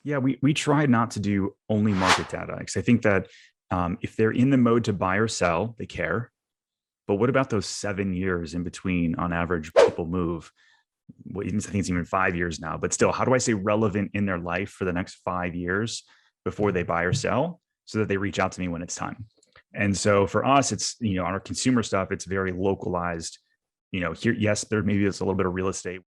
Yeah, we try not to do only market data because I think that if they're in the mode to buy or sell, they care. But what about those 7 years in between on average people move? Well, I think it's even 5 years now, but still, how do I say relevant in their life for the next 5 years before they buy or sell so that they reach out to me when it's time? And so for us, it's, on our consumer stuff, it's very localized. Here, yes, there maybe it's a little bit of real estate.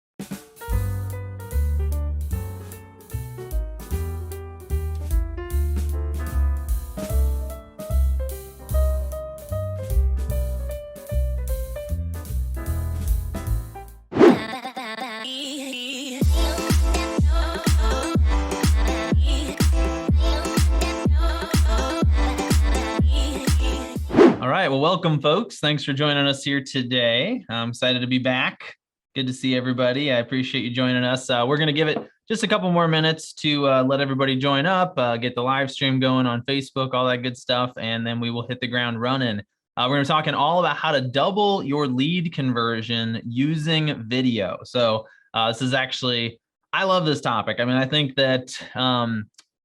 All right. Well, welcome, folks. Thanks for joining us here today. I'm excited to be back. Good to see everybody. I appreciate you joining us. We're going to give it just a couple more minutes to let everybody join up, get the live stream going on Facebook, all that good stuff, and then we will hit the ground running. We're going to be talking all about how to double your lead conversion using video. So this is actually, I love this topic. I mean, I think that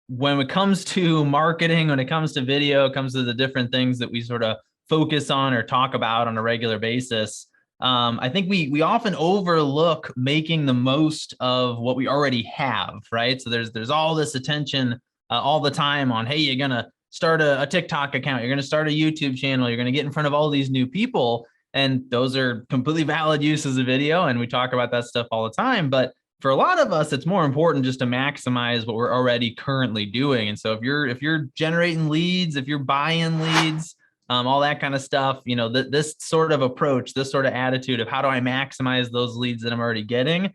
when it comes to marketing, when it comes to video, it comes to the different things that we sort of focus on or talk about on a regular basis. I think we often overlook making the most of what we already have, right? So there's all this attention all the time on, hey, you're gonna start a TikTok account, you're gonna start a YouTube channel, you're gonna get in front of all these new people, and those are completely valid uses of video, and we talk about that stuff all the time. But for a lot of us, it's more important just to maximize what we're already currently doing. And so if you're generating leads, if you're buying leads, all that kind of stuff, this sort of approach, this sort of attitude of how do I maximize those leads that I'm already getting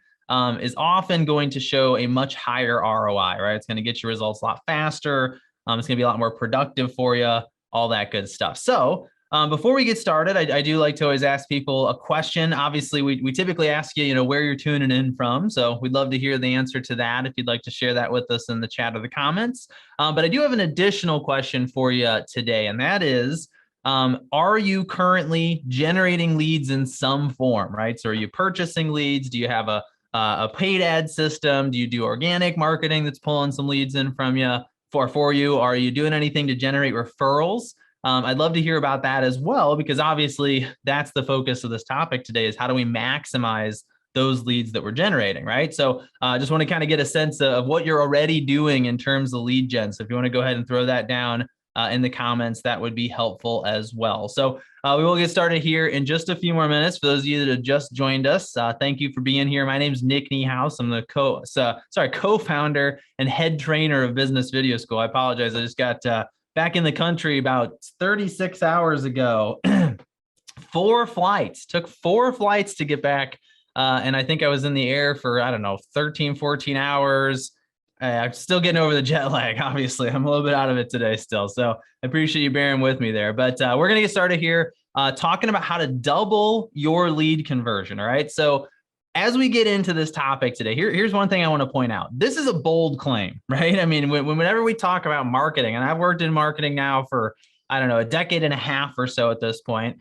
is often going to show a much higher ROI, right? It's going to get your results a lot faster. It's going to be a lot more productive for you, all that good stuff. So before we get started, I do like to always ask people a question. Obviously, we typically ask you, where you're tuning in from. So we'd love to hear the answer to that if you'd like to share that with us in the chat or the comments. But I do have an additional question for you today, and that is, are you currently generating leads in some form, right? So are you purchasing leads? Do you have a paid ad system? Do you do organic marketing that's pulling some leads in from you for you? Are you doing anything to generate referrals? I'd love to hear about that as well, because obviously that's the focus of this topic today is how do we maximize those leads that we're generating, right? So I just want to kind of get a sense of what you're already doing in terms of lead gen. So if you want to go ahead and throw that down in the comments, that would be helpful as well. So we will get started here in just a few more minutes. For those of you that have just joined us, thank you for being here. My name is Nick Niehaus. I'm the co-founder and head trainer of Business Video School. I apologize. I just got back in the country about 36 hours ago. 4 flights. Took 4 flights to get back. And I think I was in the air for, 13, 14 hours. I'm still getting over the jet lag, obviously. I'm a little bit out of it today still. So I appreciate you bearing with me there. But we're going to get started here talking about how to double your lead conversion. All right. So as we get into this topic today, here's one thing I want to point out. This is a bold claim, right? I mean, whenever we talk about marketing, and I've worked in marketing now for, a decade and a half or so at this point.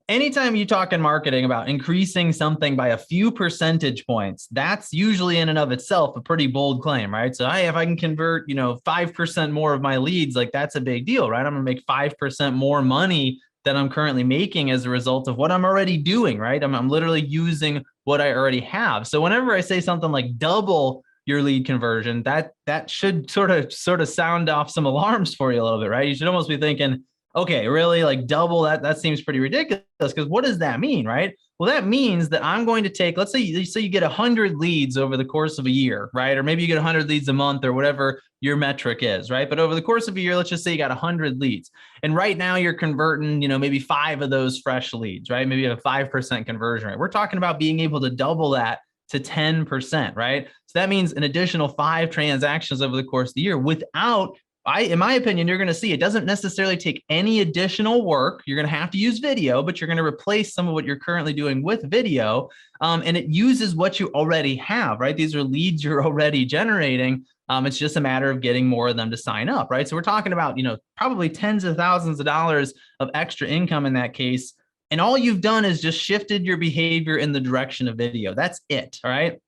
Anytime you talk in marketing about increasing something by a few percentage points, that's usually in and of itself a pretty bold claim, right? So hey, if I can convert, 5% more of my leads, like that's a big deal, right? I'm gonna make 5% more money than I'm currently making as a result of what I'm already doing, right? I'm literally using what I already have. So whenever I say something like double your lead conversion, that should sort of sound off some alarms for you a little bit, right? You should almost be thinking, okay, really, like double that seems pretty ridiculous, because what does that mean, right? Well, that means that I'm going to take, let's say you get 100 leads over the course of a year, right? Or maybe you get 100 leads a month or whatever your metric is, right? But over the course of a year, let's just say you got 100 leads. And right now you're converting, maybe 5 of those fresh leads, right? Maybe you have a 5% conversion rate. We're talking about being able to double that to 10%, right? So that means an additional 5 transactions over the course of the year without, in my opinion, you're going to see it doesn't necessarily take any additional work. You're going to have to use video, but you're going to replace some of what you're currently doing with video. And it uses what you already have, right? These are leads you're already generating. It's just a matter of getting more of them to sign up, right? So we're talking about, probably tens of thousands of dollars of extra income in that case. And all you've done is just shifted your behavior in the direction of video. That's it, all right?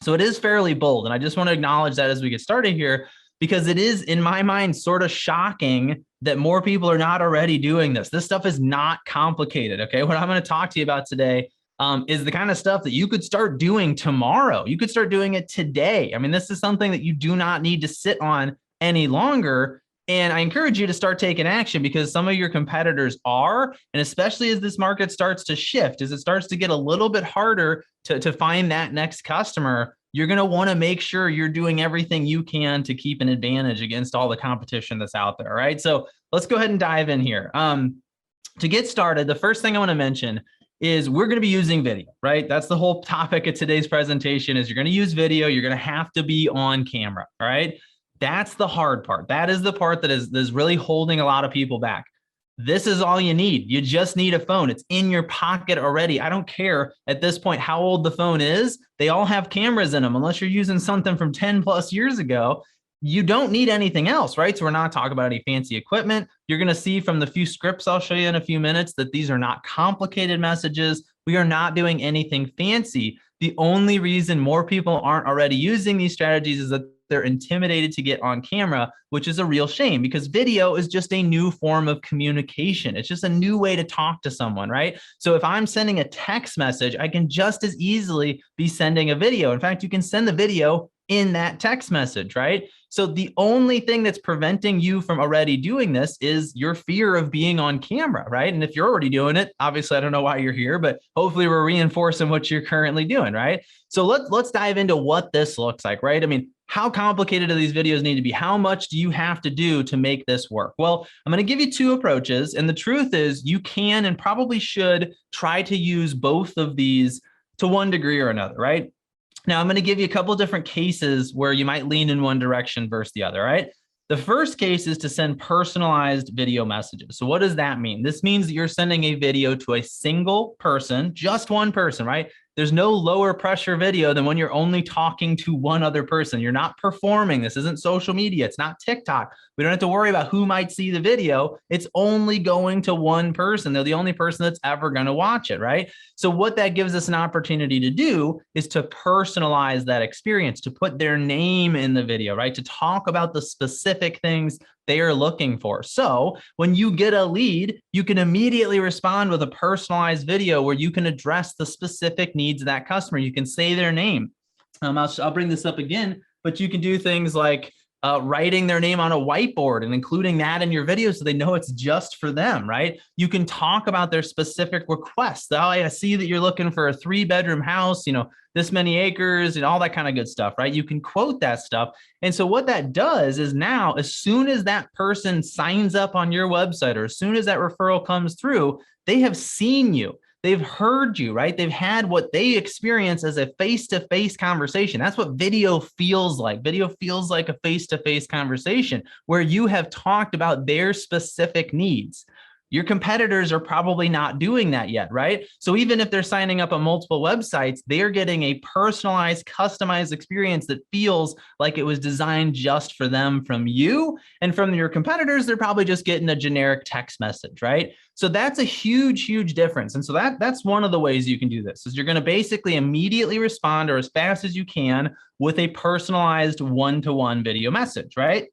So it is fairly bold. And I just want to acknowledge that as we get started here. because it is, in my mind, sort of shocking that more people are not already doing this. This stuff is not complicated. Okay. What I'm going to talk to you about today is the kind of stuff that you could start doing tomorrow. You could start doing it today. I mean, this is something that you do not need to sit on any longer. And I encourage you to start taking action, because some of your competitors are, and especially as this market starts to shift, as it starts to get a little bit harder to find that next customer, you're going to want to make sure you're doing everything you can to keep an advantage against all the competition that's out there. Right. So let's go ahead and dive in here. To get started, the first thing I want to mention is we're going to be using video, right? That's the whole topic of today's presentation. Is you're going to use video. You're going to have to be on camera. All right. That's the hard part. That is the part that is really holding a lot of people back. This is all you need. You just need a phone. It's in your pocket already. I don't care at this point how old the phone is. They all have cameras in them, unless you're using something from 10 plus years ago. You don't need anything else, right? So we're not talking about any fancy equipment. You're going to see from the few scripts I'll show you in a few minutes that these are not complicated messages. We are not doing anything fancy. The only reason more people aren't already using these strategies is that they're intimidated to get on camera, which is a real shame, because video is just a new form of communication. It's just a new way to talk to someone, right? So if I'm sending a text message, I can just as easily be sending a video. In fact, you can send the video in that text message, right? So the only thing that's preventing you from already doing this is your fear of being on camera, right? And if you're already doing it, obviously I don't know why you're here, but hopefully we're reinforcing what you're currently doing, right? So let's dive into what this looks like, right? I mean, how complicated do these videos need to be? How much do you have to do to make this work? Well, I'm going to give you two approaches. And the truth is you can and probably should try to use both of these to one degree or another, right? Now, I'm going to give you a couple of different cases where you might lean in one direction versus the other, right? The first case is to send personalized video messages. So what does that mean? This means that you're sending a video to a single person, just one person, right? There's no lower pressure video than when you're only talking to one other person. You're not performing. This isn't social media. It's not TikTok. We don't have to worry about who might see the video. It's only going to one person. They're the only person that's ever going to watch it, right? So what that gives us an opportunity to do is to personalize that experience, to put their name in the video, right? To talk about the specific things they are looking for. So when you get a lead, you can immediately respond with a personalized video where you can address the specific needs of that customer. You can say their name. I'll bring this up again, but you can do things like writing their name on a whiteboard and including that in your video so they know it's just for them, right? You can talk about their specific requests. Oh, I see that you're looking for a 3-bedroom house, this many acres and all that kind of good stuff, right? You can quote that stuff. And so what that does is now, as soon as that person signs up on your website or as soon as that referral comes through, they have seen you. They've heard you, right? They've had what they experience as a face-to-face conversation. That's what video feels like. Video feels like a face-to-face conversation where you have talked about their specific needs. Your competitors are probably not doing that yet, right? So even if they're signing up on multiple websites, they're getting a personalized, customized experience that feels like it was designed just for them from you. And from your competitors, they're probably just getting a generic text message, right? So that's a huge, huge difference. And so that's one of the ways you can do this is you're going to basically immediately respond or as fast as you can with a personalized one-to-one video message, right?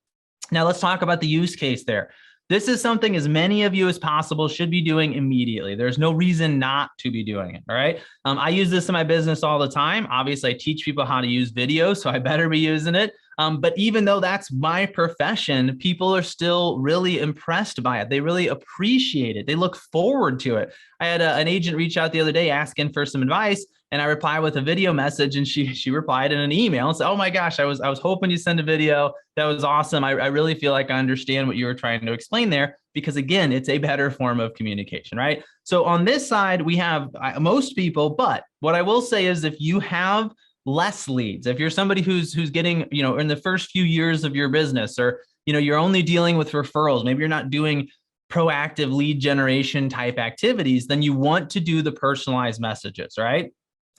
Now let's talk about the use case there. This is something as many of you as possible should be doing immediately. There's no reason not to be doing it, all right? I use this in my business all the time. Obviously, I teach people how to use video, so I better be using it. But even though that's my profession, people are still really impressed by it. They really appreciate it. They look forward to it. I had an agent reach out the other day asking for some advice, and I replied with a video message, and she replied in an email and said, "Oh my gosh, I was hoping you send a video. That was awesome. I really feel like I understand what you were trying to explain there." Because again, it's a better form of communication, right? So on this side, we have most people, but what I will say is if you have less leads, if you're somebody who's getting, in the first few years of your business, or, you're only dealing with referrals, maybe you're not doing proactive lead generation type activities, then you want to do the personalized messages, right?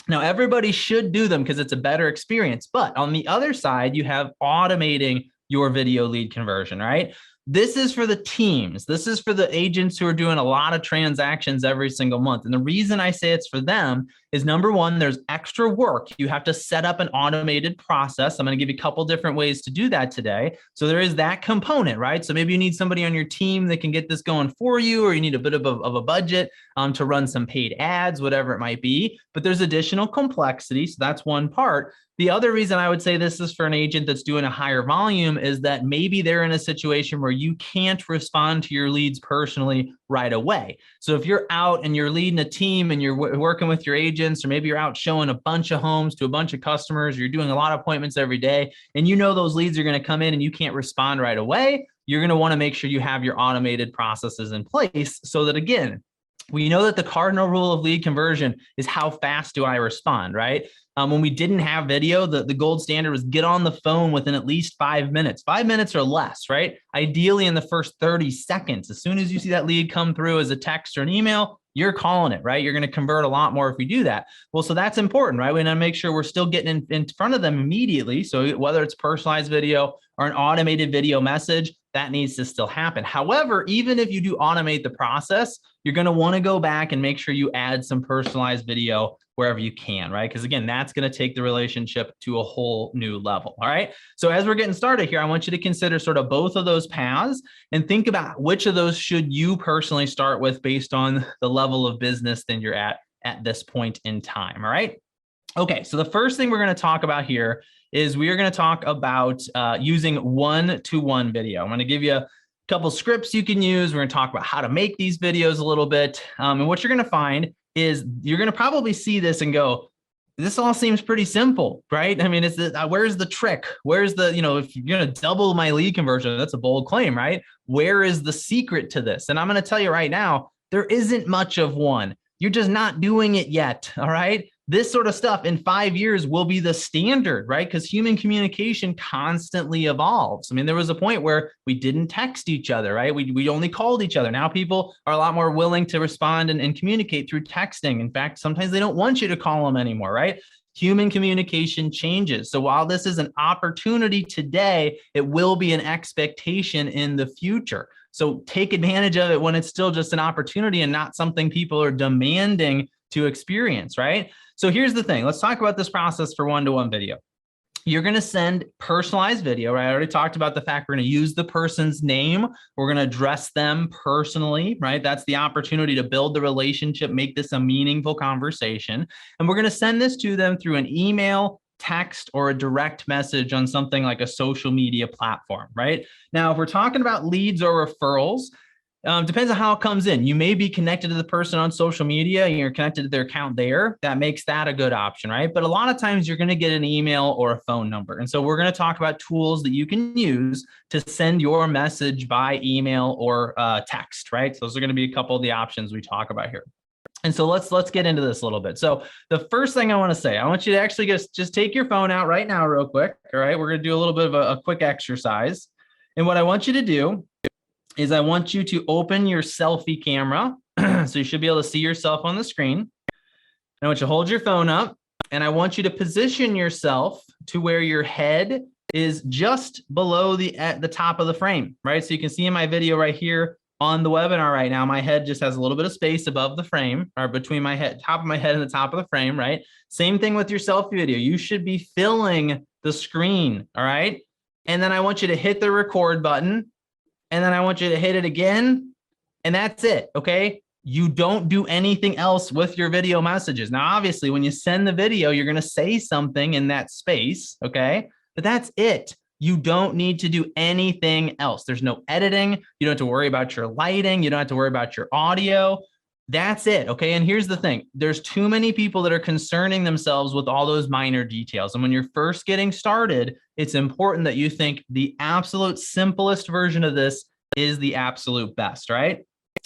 Now, everybody should do them because it's a better experience. But on the other side, you have automating your video lead conversion, right? This is for the teams. This is for the agents who are doing a lot of transactions every single month. And the reason I say it's for them is, number one, there's extra work. You have to set up an automated process. I'm going to give you a couple different ways to do that today. So there is that component, right? So maybe you need somebody on your team that can get this going for you, or you need a bit of a budget to run some paid ads, whatever it might be. But there's additional complexity. So that's one part. The other reason I would say this is for an agent that's doing a higher volume is that maybe they're in a situation where you can't respond to your leads personally right away. So if you're out and you're leading a team and you're working with your agents, or maybe you're out showing a bunch of homes to a bunch of customers, or you're doing a lot of appointments every day, and you know those leads are going to come in and you can't respond right away, you're going to want to make sure you have your automated processes in place so that, again, we know that the cardinal rule of lead conversion is how fast do I respond, right? When we didn't have video, the gold standard was get on the phone within at least 5 minutes, 5 minutes or less, right? Ideally in the first 30 seconds. As soon as you see that lead come through as a text or an email, you're calling it, right? You're going to convert a lot more if we do that. Well, so that's important, right? We want to make sure we're still getting in front of them immediately. So whether it's personalized video or an automated video message, that needs to still happen. However, even if you do automate the process, you're going to want to go back and make sure you add some personalized video wherever you can, right? Because again, that's going to take the relationship to a whole new level. All right. So as we're getting started here, I want you to consider sort of both of those paths and think about which of those should you personally start with based on the level of business that you're at this point in time. All right. Okay. So the first thing we're going to talk about here is we are going to talk about using one-to-one video. I'm going to give you a couple scripts you can use. We're going to talk about how to make these videos a little bit. And what you're going to find is you're going to probably see this and go, this all seems pretty simple, right? I mean, where's the trick? Where's the, if you're going to double my lead conversion, that's a bold claim, right? Where is the secret to this? And I'm going to tell you right now, there isn't much of one. You're just not doing it yet. All right. This sort of stuff in 5 years will be the standard, right? Because human communication constantly evolves. I mean, there was a point where we didn't text each other, right? We only called each other. Now people are a lot more willing to respond and communicate through texting. In fact, sometimes they don't want you to call them anymore, right? Human communication changes. So while this is an opportunity today, it will be an expectation in the future. So take advantage of it when it's still just an opportunity and not something people are demanding to experience, right? So here's the thing. Let's talk about this process for one-to-one video. You're going to send personalized video, right? I already talked about the fact we're going to use the person's name. We're going to address them personally, right? That's the opportunity to build the relationship, make this a meaningful conversation. And we're going to send this to them through an email, text, or a direct message on something like a social media platform, right? Now, if we're talking about leads or referrals, depends on how it comes in. You may be connected to the person on social media and you're connected to their account there. That makes that a good option, right? But a lot of times you're going to get an email or a phone number. And so we're going to talk about tools that you can use to send your message by email or text, right? So those are going to be a couple of the options we talk about here. And so let's get into this a little bit. So the first thing I want to say, I want you to actually just take your phone out right now real quick. All right. We're going to do a little bit of a quick exercise. And what I want you to do is I want you to open your selfie camera. So you should be able to see yourself on the screen. I want you to hold your phone up and I want you to position yourself to where your head is just below at the top of the frame, right? So you can see in my video right here on the webinar right now, my head just has a little bit of space above the frame or between my head, top of my head and the top of the frame, right? Same thing with your selfie video. You should be filling the screen, all right? And then I want you to hit the record button. And then I want you to hit it again. And that's it. Okay. You don't do anything else with your video messages. Now, obviously, when you send the video, you're going to say something in that space. Okay. But that's it. You don't need to do anything else. There's no editing. You don't have to worry about your lighting. You don't have to worry about your audio. That's it. Okay. And here's the thing. There's too many people that are concerning themselves with all those minor details. And when you're first getting started, it's important that you think the absolute simplest version of this is the absolute best, right?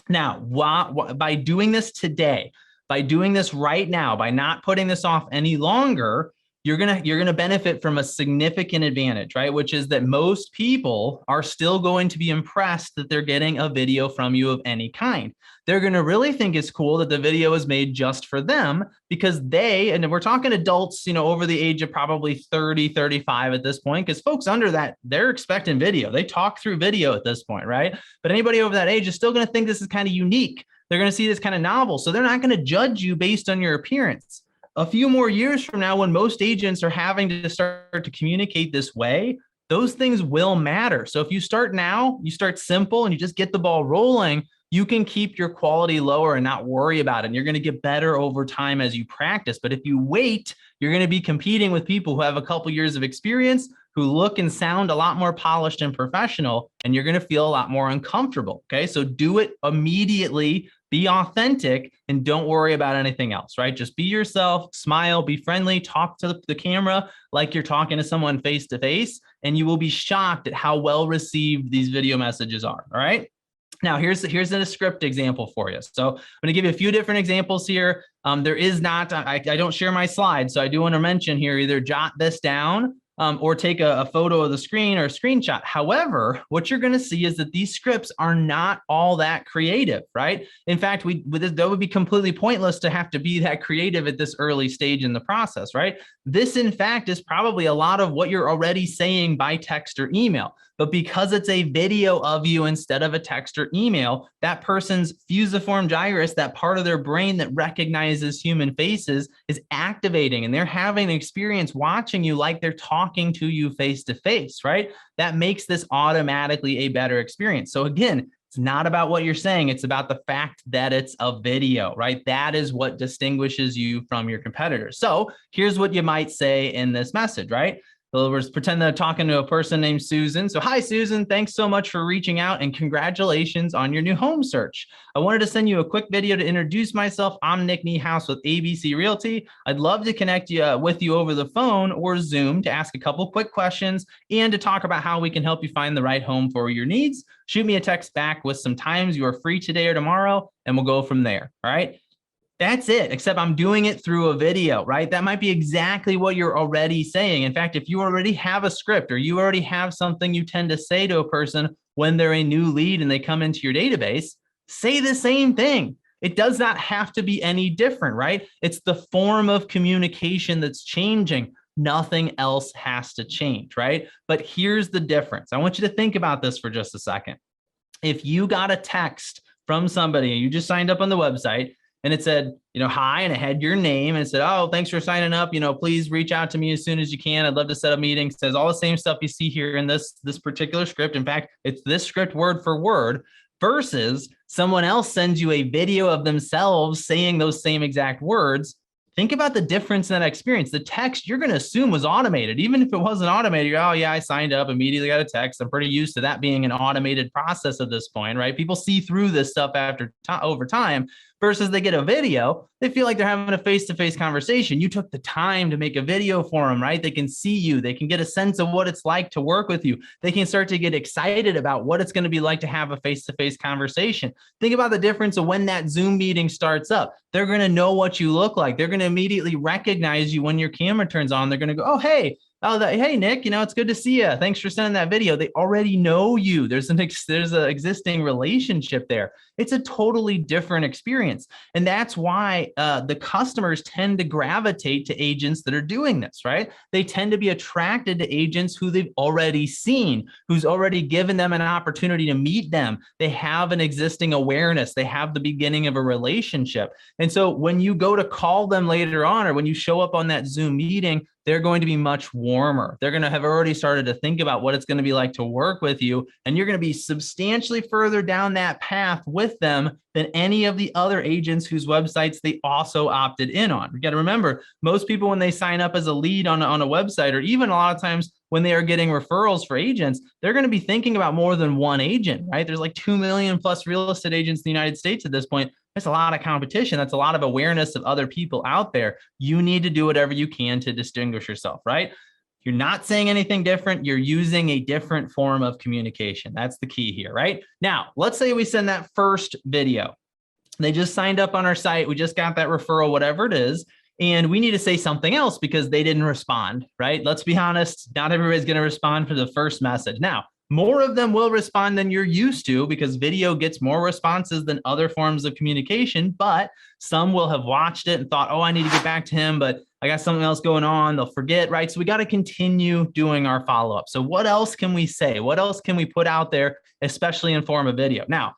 Now, by doing this today, by doing this right now, by not putting this off any longer, you're gonna benefit from a significant advantage, right? Which is that most people are still going to be impressed that they're getting a video from you of any kind. They're gonna really think it's cool that the video is made just for them, because they, and we're talking adults, you know, over the age of probably 30, 35 at this point, because folks under that, they're expecting video. They talk through video at this point, right? But anybody over that age is still gonna think this is kind of unique. They're gonna see this kind of novel. So they're not gonna judge you based on your appearance. A few more years from now, when most agents are having to start to communicate this way, those things will matter. So if you start now, you start simple and you just get the ball rolling, you can keep your quality lower and not worry about it. And you're going to get better over time as you practice. But if you wait, you're going to be competing with people who have a couple years of experience, who look and sound a lot more polished and professional, and you're going to feel a lot more uncomfortable. Okay, so do it immediately, be authentic, and don't worry about anything else, right? Just be yourself, smile, be friendly, talk to the camera like you're talking to someone face to face, and you will be shocked at how well received these video messages are. All right. Now, here's a script example for you. So I'm going to give you a few different examples here. There is not, I don't share my slides, so I do want to mention here, either jot this down or take a photo of the screen or a screenshot. However, what you're going to see is that these scripts are not all that creative, right? In fact, that would be completely pointless to have to be that creative at this early stage in the process, right? This, in fact, is probably a lot of what you're already saying by text or email. But because it's a video of you instead of a text or email, that person's fusiform gyrus, that part of their brain that recognizes human faces, is activating, and they're having an experience watching you like they're talking to you face to face, right? That makes this automatically a better experience. So again, it's not about what you're saying. It's about the fact that it's a video, right? That is what distinguishes you from your competitors. So here's what you might say in this message, right? So we're pretend that I'm talking to a person named Susan. So, hi, Susan. Thanks so much for reaching out, and congratulations on your new home search. I wanted to send you a quick video to introduce myself. I'm Nick Niehaus with ABC Realty. I'd love to connect with you over the phone or Zoom to ask a couple quick questions and to talk about how we can help you find the right home for your needs. Shoot me a text back with some times you are free today or tomorrow, and we'll go from there. All right. That's it, except I'm doing it through a video, right? That might be exactly what you're already saying. In fact, if you already have a script or you already have something you tend to say to a person when they're a new lead and they come into your database, say the same thing. It does not have to be any different, right? It's the form of communication that's changing. Nothing else has to change, right? But here's the difference. I want you to think about this for just a second. If you got a text from somebody and you just signed up on the website, and it said, you know, hi, and it had your name, and it said, oh, thanks for signing up. You know, please reach out to me as soon as you can. I'd love to set up meetings. It says all the same stuff you see here in this particular script. In fact, it's this script word for word, versus someone else sends you a video of themselves saying those same exact words. Think about the difference in that experience. The text you're going to assume was automated. Even if it wasn't automated, you're, oh yeah, I signed up, immediately got a text. I'm pretty used to that being an automated process at this point, right? People see through this stuff over time, versus they get a video, they feel like they're having a face-to-face conversation. You took the time to make a video for them, right? They can see you. They can get a sense of what it's like to work with you. They can start to get excited about what it's going to be like to have a face-to-face conversation. Think about the difference of when that Zoom meeting starts up. They're going to know what you look like. They're going to immediately recognize you when your camera turns on. They're going to go, oh, hey, hey, Nick, you know, it's good to see you. Thanks for sending that video. They already know you. There's an existing relationship there. It's a totally different experience. And that's why the customers tend to gravitate to agents that are doing this, right? They tend to be attracted to agents who they've already seen, who's already given them an opportunity to meet them. They have an existing awareness. They have the beginning of a relationship. And so when you go to call them later on, or when you show up on that Zoom meeting, they're going to be much warmer. They're going to have already started to think about what it's going to be like to work with you. And you're going to be substantially further down that path with them than any of the other agents whose websites they also opted in on. You got to remember, most people, when they sign up as a lead on a website, or even a lot of times when they are getting referrals for agents, they're going to be thinking about more than one agent, right? There's like 2 million plus real estate agents in the United States at this point. That's a lot of competition. That's a lot of awareness of other people out there. You need to do whatever you can to distinguish yourself, right? You're not saying anything different. You're using a different form of communication. That's the key here, right? Now, let's say we send that first video. They just signed up on our site. We just got that referral, whatever it is. and we need to say something else because they didn't respond, right? Let's be honest, not everybody's going to respond for the first message. Now, more of them will respond than you're used to because video gets more responses than other forms of communication, but some will have watched it and thought, oh, I need to get back to him, but I got something else going on. They'll forget, right? So we got to continue doing our follow-up. So what else can we say? What else can we put out there, especially in form of video? Now,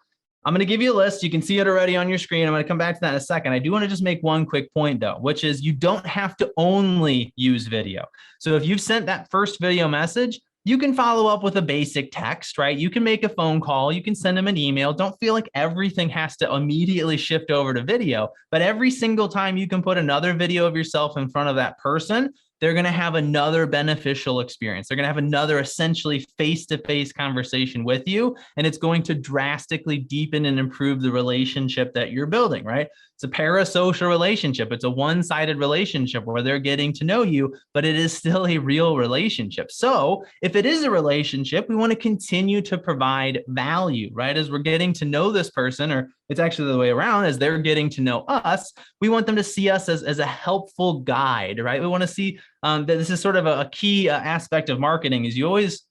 I'm going to give you a list. You can see it already on your screen. I'm going to come back to that in a second. I do want to just make one quick point though, which is you don't have to only use video. So if you've sent that first video message, you can follow up with a basic text, right? You can make a phone call. You can send them an email. Don't feel like everything has to immediately shift over to video, but every single time you can put another video of yourself in front of that person, they're going to have another beneficial experience. They're going to have another essentially face-to-face conversation with you, and it's going to drastically deepen and improve the relationship that you're building, right? It's a parasocial relationship. It's a one-sided relationship where they're getting to know you, but it is still a real relationship. So if it is a relationship, we want to continue to provide value, right? As we're getting to know this person, or it's actually the way around, as they're getting to know us, we want them to see us as a helpful guide, right? We want to see that this is sort of a key aspect of marketing is you always,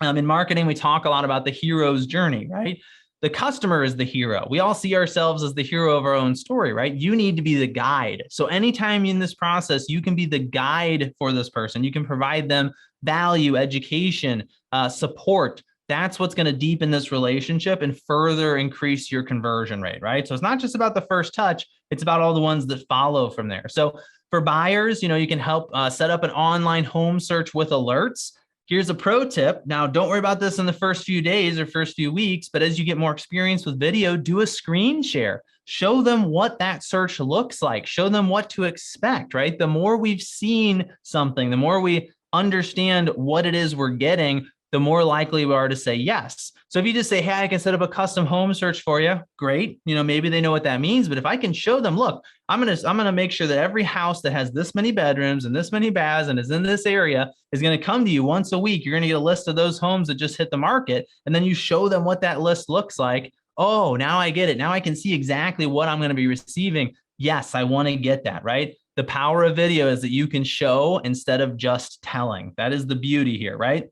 in marketing, we talk a lot about the hero's journey, right? The customer is the hero. We all see ourselves as the hero of our own story, right? You need to be the guide. So anytime in this process, you can be the guide for this person. You can provide them value, education, support. That's what's going to deepen this relationship and further increase your conversion rate, right? So it's not just about the first touch. It's about all the ones that follow from there. So for buyers, you can help set up an online home search with alerts. Here's a pro tip. Now, don't worry about this in the first few days or first few weeks, but as you get more experience with video, do a screen share. Show them what that search looks like. Show them what to expect, right? The more we've seen something, the more we understand what it is we're getting, the more likely we are to say yes. So if you just say, hey, I can set up a custom home search for you, great. Maybe they know what that means, but if I can show them, look, I'm gonna make sure that every house that has this many bedrooms and this many baths and is in this area is gonna come to you once a week. You're gonna get a list of those homes that just hit the market, and then you show them what that list looks like. Oh, now I get it. Now I can see exactly what I'm gonna be receiving. Yes, I wanna get that, right? The power of video is that you can show instead of just telling. That is the beauty here, right?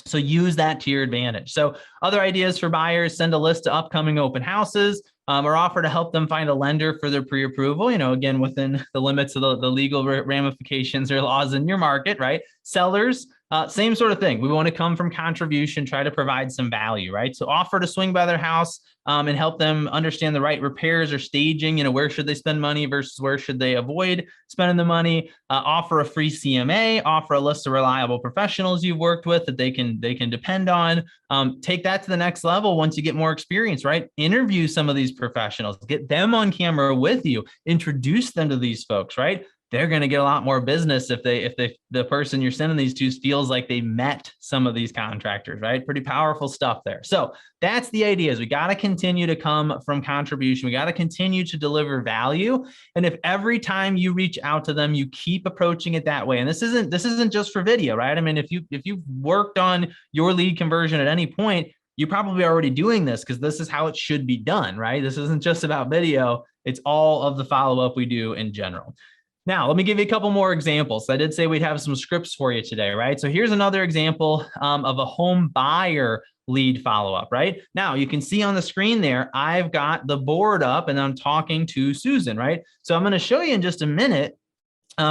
So use that to your advantage. So other ideas for buyers, send a list of upcoming open houses, or offer to help them find a lender for their pre-approval, again, within the limits of the legal ramifications or laws in your market, right? Sellers, same sort of thing. We want to come from contribution, try to provide some value, right? So offer to swing by their house and help them understand the right repairs or staging, where should they spend money versus where should they avoid spending the money, offer a free CMA, offer a list of reliable professionals you've worked with that they can depend on. Take that to the next level once you get more experience, right? Interview some of these professionals, get them on camera with you, introduce them to these folks, right? They're going to get a lot more business if the person you're sending these to feels like they met some of these contractors, right? Pretty powerful stuff there. So that's the idea, is we got to continue to come from contribution. We got to continue to deliver value. And if every time you reach out to them, you keep approaching it that way, and this isn't just for video, right? I mean, if you've worked on your lead conversion at any point, you're probably already doing this because this is how it should be done, right? This isn't just about video. It's all of the follow-up we do in general. Now, let me give you a couple more examples. I did say we'd have some scripts for you today, right? So here's another example of a home buyer lead follow-up, right? Now, you can see on the screen there, I've got the board up and I'm talking to Susan, right? So I'm going to show you in just a minute.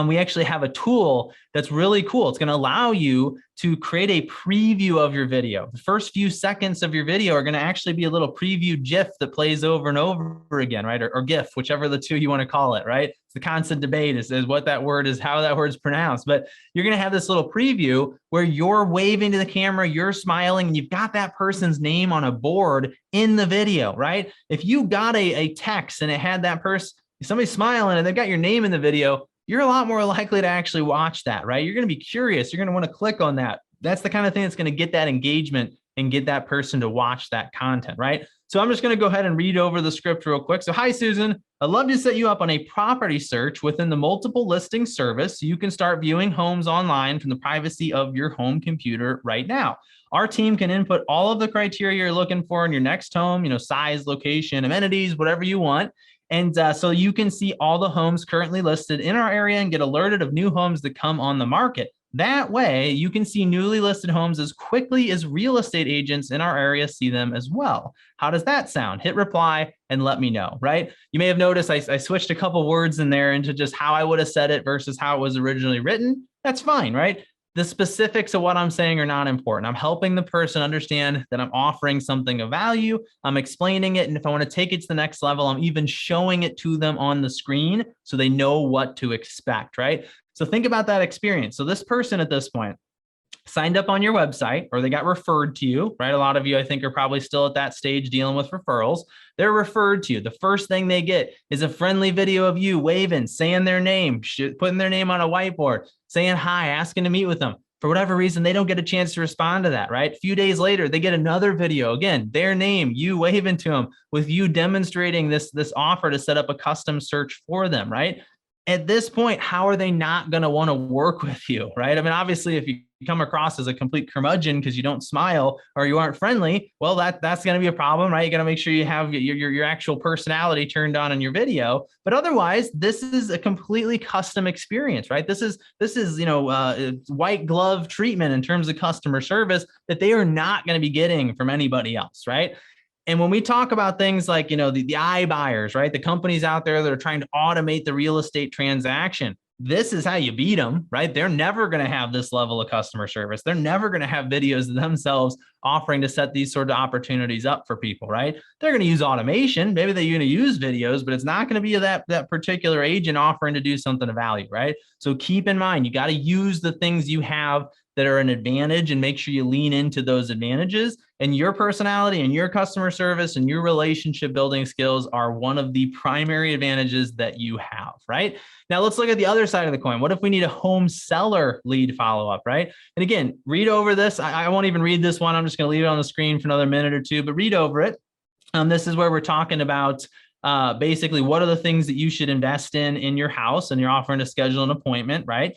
We actually have a tool that's really cool. It's going to allow you to create a preview of your video. The first few seconds of your video are going to actually be a little preview GIF that plays over and over again, right? Or GIF, whichever the two you want to call it, right? It's the constant debate is what that word is, how that word's pronounced. But you're going to have this little preview where you're waving to the camera, you're smiling, and you've got that person's name on a board in the video, right? If you got a text and it had that person, somebody smiling and they've got your name in the video, you're a lot more likely to actually watch that, right? You're going to be curious. You're going to want to click on that. That's the kind of thing that's going to get that engagement and get that person to watch that content, right? So I'm just going to go ahead and read over the script real quick. So, hi, Susan. I'd love to set you up on a property search within the multiple listing service so you can start viewing homes online from the privacy of your home computer right now. Our team can input all of the criteria you're looking for in your next home, size, location, amenities, whatever you want. And so you can see all the homes currently listed in our area and get alerted of new homes that come on the market. That way, you can see newly listed homes as quickly as real estate agents in our area see them as well. How does that sound? Hit reply and let me know, right? You may have noticed I switched a couple words in there into just how I would have said it versus how it was originally written. That's fine, right? The specifics of what I'm saying are not important. I'm helping the person understand that I'm offering something of value. I'm explaining it. And if I want to take it to the next level, I'm even showing it to them on the screen so they know what to expect, right? So think about that experience. So this person at this point signed up on your website, or they got referred to you, right? A lot of you, I think, are probably still at that stage dealing with referrals. They're referred to you. The first thing they get is a friendly video of you waving, saying their name, putting their name on a whiteboard, saying hi, asking to meet with them. For whatever reason, they don't get a chance to respond to that, right? A few days later, they get another video, again, their name, you waving to them, with you demonstrating this offer to set up a custom search for them, right? At this point, how are they not going to want to work with you, right? I mean, obviously, if you come across as a complete curmudgeon because you don't smile or you aren't friendly, well, that's going to be a problem, right? You got to make sure you have your actual personality turned on in your video. But otherwise, this is a completely custom experience, right? This is white glove treatment in terms of customer service that they are not going to be getting from anybody else, right? And when we talk about things like, the iBuyers, right? The companies out there that are trying to automate the real estate transaction, this is how you beat them, right? They're never going to have this level of customer service. They're never going to have videos themselves offering to set these sort of opportunities up for people, right? They're going to use automation. Maybe they're going to use videos, but it's not going to be that particular agent offering to do something of value, right? So keep in mind, you got to use the things you have that are an advantage and make sure you lean into those advantages. And your personality and your customer service and your relationship building skills are one of the primary advantages that you have, right? Now let's look at the other side of the coin. What if we need a home seller lead follow-up, right? And again, read over this. I won't even read this one. I'm just going to leave it on the screen for another minute or two, but read over it. This is where we're talking about basically what are the things that you should invest in your house, and you're offering to schedule an appointment, right?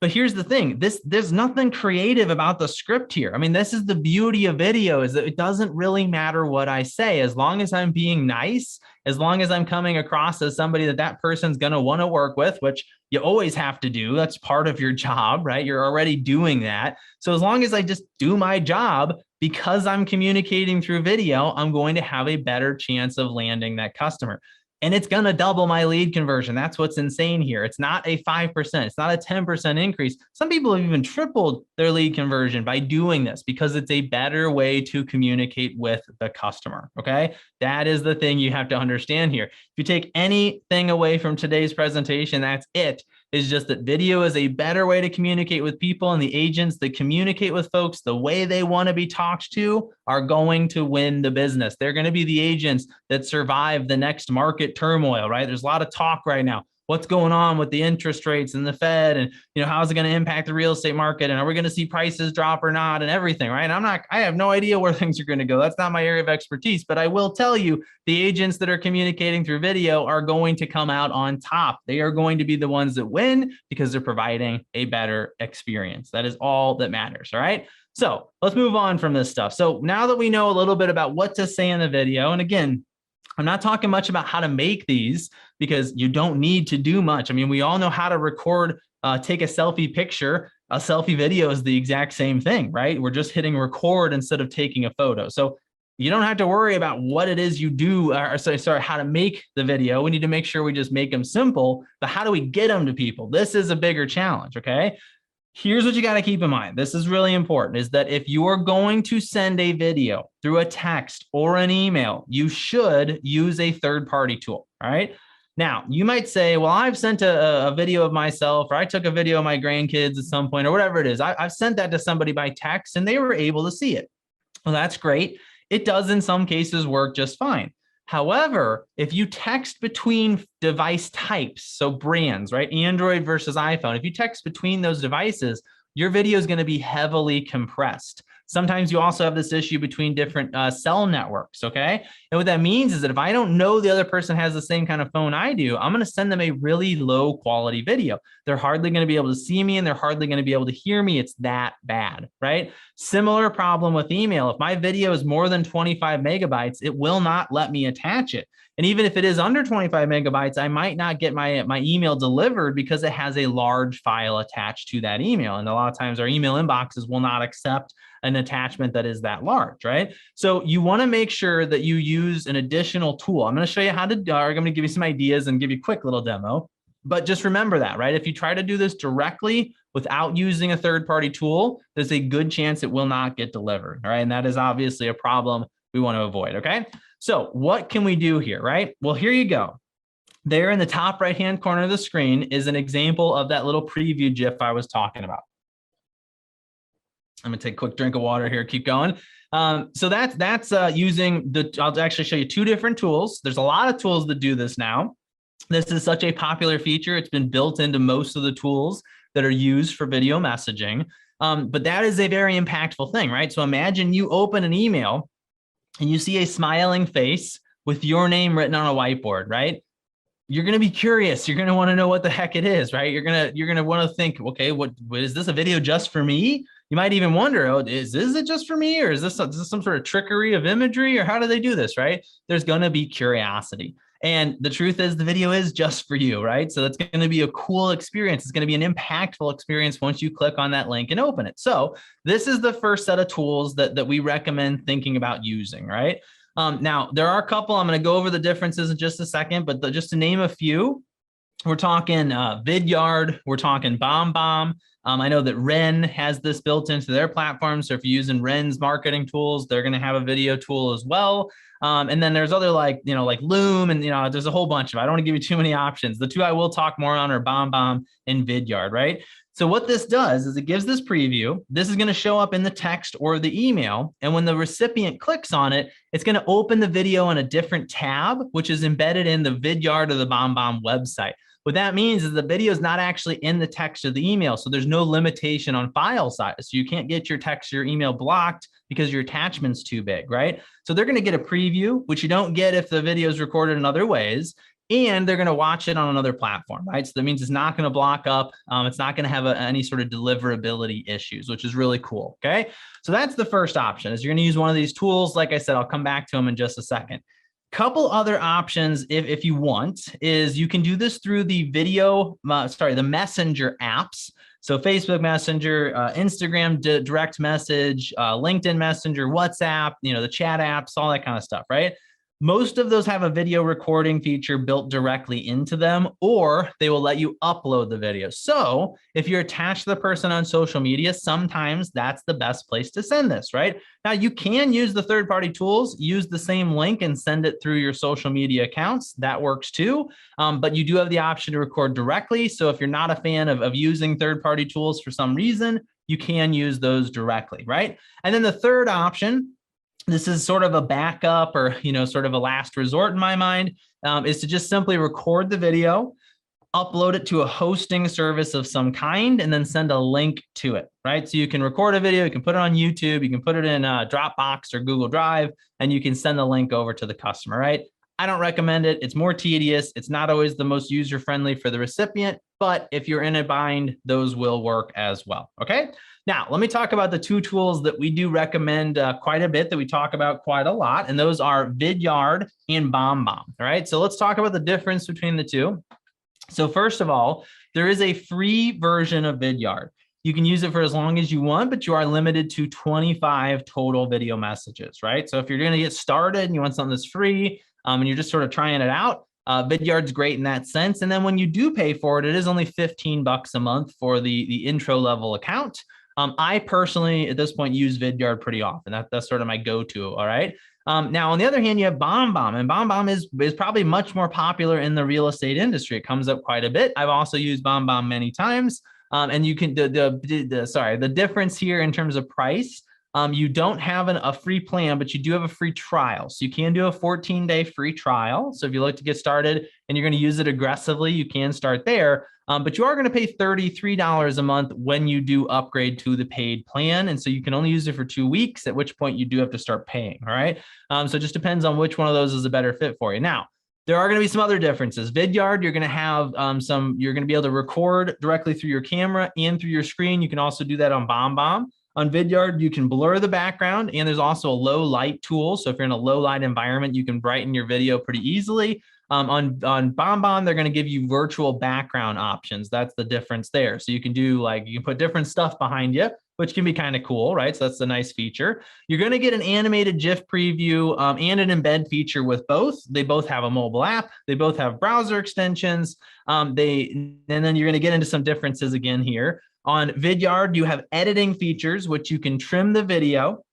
But here's the thing, there's nothing creative about the script here. I mean, this is the beauty of video, is that it doesn't really matter what I say, as long as I'm being nice, as long as I'm coming across as somebody that person's going to want to work with, which you always have to do. That's part of your job, right? You're already doing that. So as long as I just do my job, because I'm communicating through video, I'm going to have a better chance of landing that customer. And it's going to double my lead conversion. That's what's insane here. It's not a 5%. It's not a 10% increase. Some people have even tripled their lead conversion by doing this, because it's a better way to communicate with the customer. Okay. That is the thing you have to understand here. If you take anything away from today's presentation, that's it. Is just that video is a better way to communicate with people, and the agents that communicate with folks the way they want to be talked to are going to win the business. They're going to be the agents that survive the next market turmoil, right? There's a lot of talk right now. What's going on with the interest rates and the Fed, and how's it going to impact the real estate market, and are we going to see prices drop or not, and everything, right? I have no idea where things are going to go. That's not my area of expertise, but I will tell you, the agents that are communicating through video are going to come out on top. They are going to be the ones that win because they're providing a better experience. That is all that matters. All right. So let's move on from this stuff. So now that we know a little bit about what to say in the video, and again, I'm not talking much about how to make these, because you don't need to do much. I mean, we all know how to record, take a selfie picture. A selfie video is the exact same thing, right? We're just hitting record instead of taking a photo. So you don't have to worry about what it is you do, or sorry, how to make the video. We need to make sure we just make them simple, but how do we get them to people? This is a bigger challenge, okay? Here's what you got to keep in mind. This is really important, is that if you are going to send a video through a text or an email, you should use a third-party tool, all right? Now, you might say, well, I've sent a video of myself, or I took a video of my grandkids at some point, or whatever it is. I've sent that to somebody by text and they were able to see it. Well, that's great. It does in some cases work just fine. However, if you text between device types, so brands, right? Android versus iPhone, if you text between those devices, your video is going to be heavily compressed. Sometimes you also have this issue between different cell networks, okay? And what that means is that if I don't know the other person has the same kind of phone I do, I'm going to send them a really low quality video. They're hardly going to be able to see me, and they're hardly going to be able to hear me. It's that bad, right? Similar problem with email. If my video is more than 25 megabytes, it will not let me attach it. And even if it is under 25 megabytes, I might not get my email delivered because it has a large file attached to that email. And a lot of times our email inboxes will not accept an attachment that is that large, right? So you want to make sure that you use an additional tool. I'm going to show you how to do, I'm going to give you some ideas and give you a quick little demo. But just remember that, right? If you try to do this directly without using a third-party tool, there's a good chance it will not get delivered, all right? And that is obviously a problem we want to avoid, okay? So what can we do here, right? Well, here you go. There in the top right-hand corner of the screen is an example of that little preview GIF I was talking about. I'm gonna take a quick drink of water here, keep going. So that's using I'll actually show you two different tools. There's a lot of tools that do this now. This is such a popular feature. It's been built into most of the tools that are used for video messaging. But that is a very impactful thing, right? So imagine you open an email and you see a smiling face with your name written on a whiteboard, right? You're going to be curious. You're going to want to know what the heck it is, right? You're going to want to think, okay, what is this, a video just for me? You might even wonder, oh, is it just for me? Or is this some sort of trickery of imagery? Or how do they do this, right? There's going to be curiosity. And the truth is the video is just for you, right? So that's going to be a cool experience. It's going to be an impactful experience once you click on that link and open it. So this is the first set of tools that we recommend thinking about using, right? Now, there are a couple. I'm going to go over the differences in just a second, but just to name a few, we're talking VidYard, we're talking BombBomb. I know that Ren has this built into their platform. So if you're using Ren's marketing tools, they're going to have a video tool as well. And then there's other like Loom and, there's a whole bunch of, I don't want to give you too many options. The two I will talk more on are BombBomb and VidYard, right? So what this does is it gives this preview. This is going to show up in the text or the email. And when the recipient clicks on it, it's going to open the video in a different tab, which is embedded in the VidYard or the BombBomb website. What that means is the video is not actually in the text of the email. So there's no limitation on file size. So you can't get your text or your email blocked because your attachment's too big, right? So they're going to get a preview, which you don't get if the video is recorded in other ways. And they're going to watch it on another platform, right? So that means it's not going to block up. It's not going to have any sort of deliverability issues, which is really cool, okay? So that's the first option, is you're going to use one of these tools. Like I said, I'll come back to them in just a second. Couple other options, if you want, is you can do this through the the Messenger apps. So Facebook Messenger, Instagram direct message, LinkedIn Messenger, WhatsApp, the chat apps, all that kind of stuff, right? Most of those have a video recording feature built directly into them, or they will let you upload the video. So if you're attached to the person on social media, sometimes that's the best place to send this, right? Now you can use the third-party tools, use the same link and send it through your social media accounts. That works too. But you do have the option to record directly. So if you're not a fan of using third-party tools for some reason, you can use those directly, right? And then the third option, this is sort of a backup or, sort of a last resort in my mind, is to just simply record the video, upload it to a hosting service of some kind, and then send a link to it, right? So you can record a video, you can put it on YouTube, you can put it in Dropbox or Google Drive, and you can send the link over to the customer, right? I don't recommend it. It's more tedious. It's not always the most user-friendly for the recipient, but if you're in a bind, those will work as well, okay? Now, let me talk about the two tools that we do recommend quite a bit, that we talk about quite a lot, and those are VidYard and BombBomb, all right? So let's talk about the difference between the two. So first of all, there is a free version of VidYard. You can use it for as long as you want, but you are limited to 25 total video messages, right? So if you're gonna get started and you want something that's free and you're just sort of trying it out, VidYard's great in that sense. And then when you do pay for it, it is only $15 a month for the intro level account. I personally, at this point, use VidYard pretty often. That's sort of my go-to, all right? Now, on the other hand, you have BombBomb, and BombBomb is probably much more popular in the real estate industry. It comes up quite a bit. I've also used BombBomb many times. And you can, the difference here in terms of price, you don't have a free plan, but you do have a free trial. So you can do a 14-day free trial. So if you look to get started and you're going to use it aggressively, you can start there. But you are going to pay $33 a month when you do upgrade to the paid plan. And so you can only use it for 2 weeks, at which point you do have to start paying. All right. So it just depends on which one of those is a better fit for you. Now, there are going to be some other differences. VidYard, you're going to have you're going to be able to record directly through your camera and through your screen. You can also do that on BombBomb. On VidYard, you can blur the background, and there's also a low light tool. So if you're in a low light environment, you can brighten your video pretty easily. On BombBomb, they're going to give you virtual background options. That's the difference there. So you can do like, you can put different stuff behind you, which can be kind of cool, right? So that's a nice feature. You're going to get an animated GIF preview and an embed feature with both. They both have a mobile app. They both have browser extensions. And then you're going to get into some differences again here. On VidYard, you have editing features, which you can trim the video.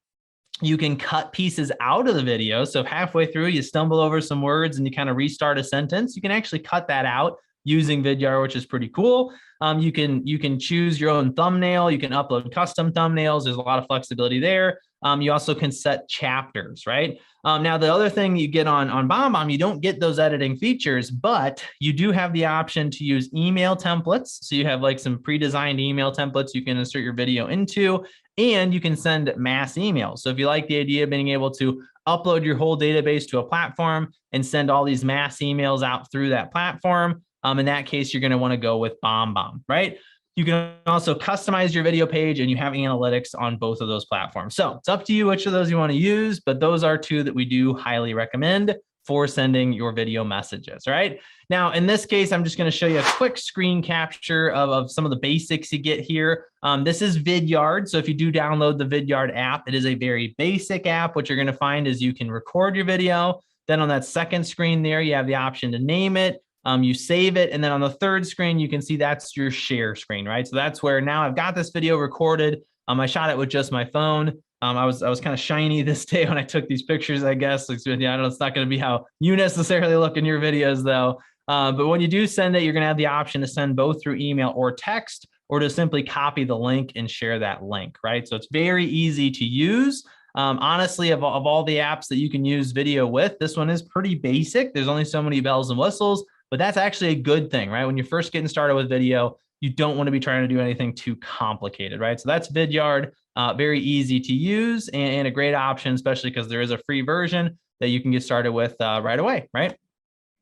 You can cut pieces out of the video. So if halfway through you stumble over some words and you kind of restart a sentence, you can actually cut that out using VidYard, which is pretty cool. You can choose your own thumbnail. You can upload custom thumbnails. There's a lot of flexibility there. You also can set chapters, right? Now, the other thing you get on BombBomb, you don't get those editing features, but you do have the option to use email templates. So you have like some pre-designed email templates you can insert your video into, and you can send mass emails. So if you like the idea of being able to upload your whole database to a platform and send all these mass emails out through that platform, in that case, you're going to want to go with BombBomb, right? You can also customize your video page, and you have analytics on both of those platforms. So it's up to you which of those you want to use, but those are two that we do highly recommend for sending your video messages, right? Now, in this case, I'm just going to show you a quick screen capture of some of the basics you get here. This is VidYard. So if you do download the VidYard app, it is a very basic app. What you're going to find is you can record your video. Then on that second screen there, you have the option to name it. You save it, and then on the third screen, you can see that's your share screen, right? So that's where now I've got this video recorded. I shot it with just my phone. I was kind of shiny this day when I took these pictures, I guess. Yeah, I know it's not going to be how you necessarily look in your videos, though. But when you do send it, you're going to have the option to send both through email or text, or to simply copy the link and share that link, right? So it's very easy to use. Honestly, of all the apps that you can use video with, this one is pretty basic. There's only so many bells and whistles. But that's actually a good thing, right? When you're first getting started with video, you don't want to be trying to do anything too complicated, right? So that's VidYard, very easy to use and a great option, especially because there is a free version that you can get started with right away, right?